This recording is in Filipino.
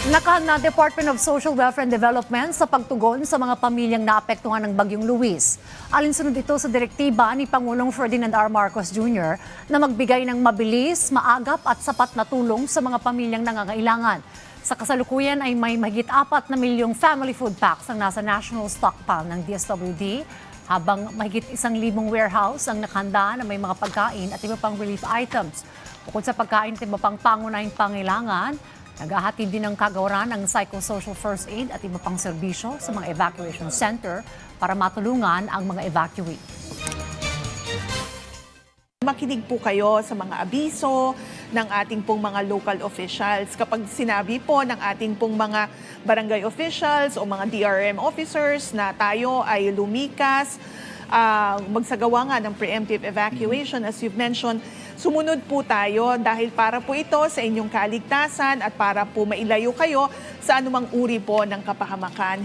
Nakahanda Department of Social Welfare and Development sa pagtugon sa mga pamilyang naapektuhan ng Bagyong Luis. Alinsunod ito sa direktiba ni Pangulong Ferdinand R. Marcos Jr. na magbigay ng mabilis, maagap at sapat na tulong sa mga pamilyang nangangailangan. Sa kasalukuyan ay may mahigit 4 na milyong family food packs ang nasa national stockpile ng DSWD, habang mahigit 1,000 warehouse ang nakahanda na may mga pagkain at iba pang relief items. Bukod sa pagkain at iba pang pangunahing pangailangan, naghahatid din ng kagawaran ng psychosocial first aid at iba pang serbisyo sa mga evacuation center para matulungan ang mga evacuee. Makinig po kayo sa mga abiso ng ating pong mga local officials. Kapag sinabi po ng ating pong mga barangay officials o mga DRM officers na tayo ay lumikas, magsagawa nga ng preemptive evacuation, as you've mentioned, sumunod po tayo dahil para po ito sa inyong kaligtasan at para po mailayo kayo sa anumang uri po ng kapahamakan.